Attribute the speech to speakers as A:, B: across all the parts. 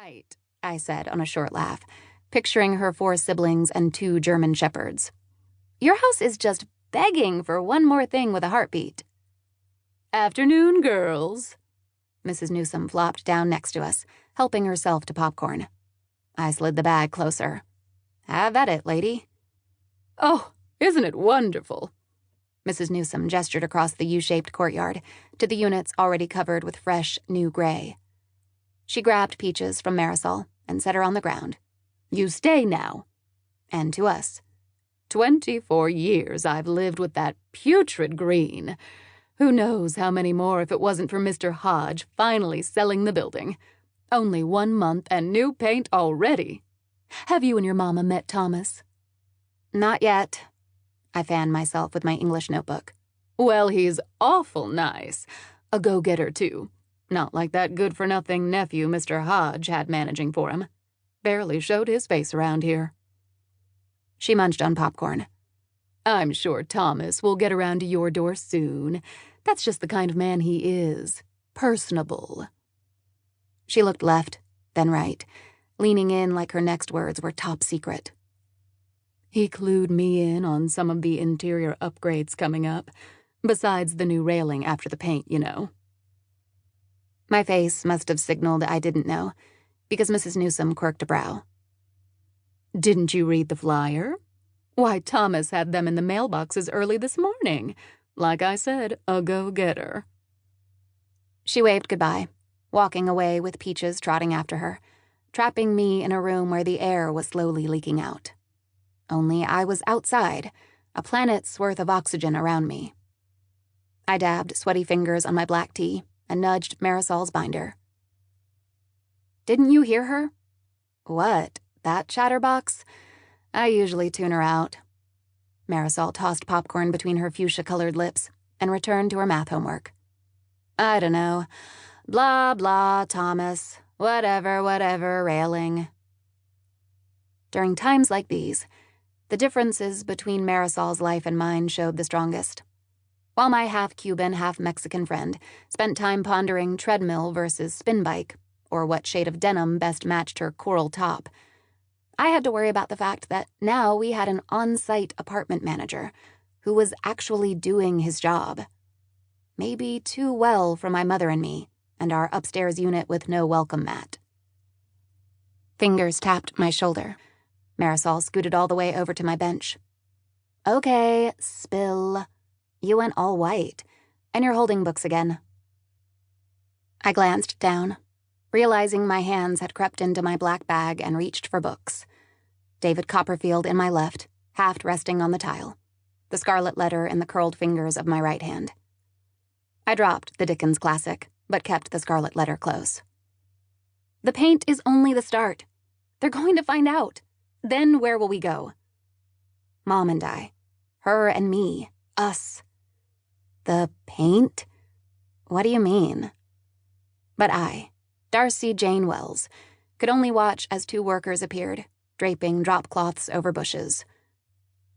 A: Right, I said on a short laugh, picturing her 4 siblings and 2 German shepherds. Your house is just begging for one more thing with a heartbeat. Afternoon, girls. Mrs. Newsome flopped down next to us, helping herself to popcorn. I slid the bag closer. Have at it, lady. Oh, isn't it wonderful? Mrs. Newsome gestured across the U-shaped courtyard to the units already covered with fresh, new gray. She grabbed Peaches from Marisol and set her on the ground. You stay now. And to us. 24 years I've lived with that putrid green. Who knows how many more if it wasn't for Mr. Hodge finally selling the building. Only 1 month and new paint already. Have you and your mama met Thomas? Not yet. I fanned myself with my English notebook. Well, he's awful nice. A go-getter, too. Not like that good-for-nothing nephew Mr. Hodge had managing for him. Barely showed his face around here. She munched on popcorn. I'm sure Thomas will get around to your door soon. That's just the kind of man he is. Personable. She looked left, then right, leaning in like her next words were top secret. He clued me in on some of the interior upgrades coming up, besides the new railing after the paint, you know. My face must have signaled I didn't know, because Mrs. Newsome quirked a brow. Didn't you read the flyer? Why, Thomas had them in the mailboxes early this morning. Like I said, a go-getter. She waved goodbye, walking away with Peaches trotting after her, trapping me in a room where the air was slowly leaking out. Only I was outside, a planet's worth of oxygen around me. I dabbed sweaty fingers on my black tea and nudged Marisol's binder. Didn't you hear her? What, that chatterbox? I usually tune her out. Marisol tossed popcorn between her fuchsia-colored lips and returned to her math homework. I don't know. Blah, blah, Thomas. Whatever, railing. During times like these, the differences between Marisol's life and mine showed the strongest. While my half-Cuban, half-Mexican friend spent time pondering treadmill versus spin bike, or what shade of denim best matched her coral top, I had to worry about the fact that now we had an on-site apartment manager who was actually doing his job. Maybe too well for my mother and me, and our upstairs unit with no welcome mat. Fingers tapped my shoulder. Marisol scooted all the way over to my bench. Okay, spill. You went all white, and you're holding books again. I glanced down, realizing my hands had crept into my black bag and reached for books. David Copperfield in my left, half resting on the tile, the scarlet letter in the curled fingers of my right hand. I dropped the Dickens classic, but kept the scarlet letter close. The paint is only the start. They're going to find out. Then where will we go? Mom and I. Her and me. Us. The paint? What do you mean? But I, Darcy Jane Wells, could only watch as 2 workers appeared, draping drop cloths over bushes.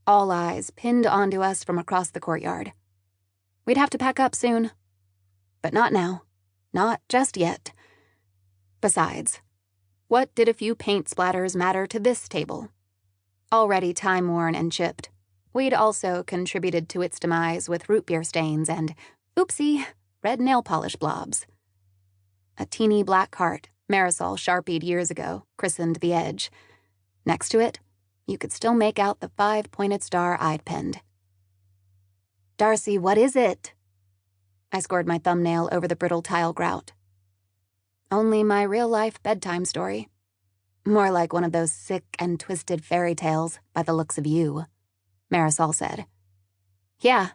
A: All eyes pinned onto us from across the courtyard. We'd have to pack up soon. But not now. Not just yet. Besides, what did a few paint splatters matter to this table? Already time-worn and chipped, we'd also contributed to its demise with root beer stains and, oopsie, red nail polish blobs. A teeny black heart Marisol sharpied years ago, christened the Edge. Next to it, you could still make out the 5-pointed star I'd penned. Darcy, what is it? I scored my thumbnail over the brittle tile grout. Only my real-life bedtime story. More like one of those sick and twisted fairy tales by the looks of you, Marisol said. Yeah,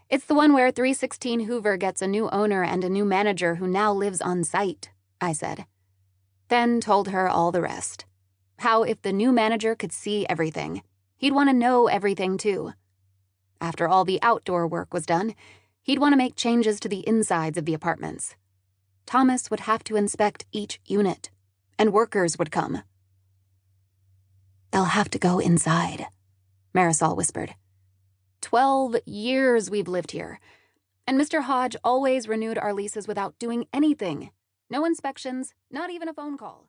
A: it's the one where 316 Hoover gets a new owner and a new manager who now lives on site, I said. Then told her all the rest. How if the new manager could see everything, he'd want to know everything too. After all the outdoor work was done, he'd want to make changes to the insides of the apartments. Thomas would have to inspect each unit, and workers would come. They'll have to go inside, Marisol whispered. 12 years we've lived here, and Mr. Hodge always renewed our leases without doing anything. No inspections, not even a phone call.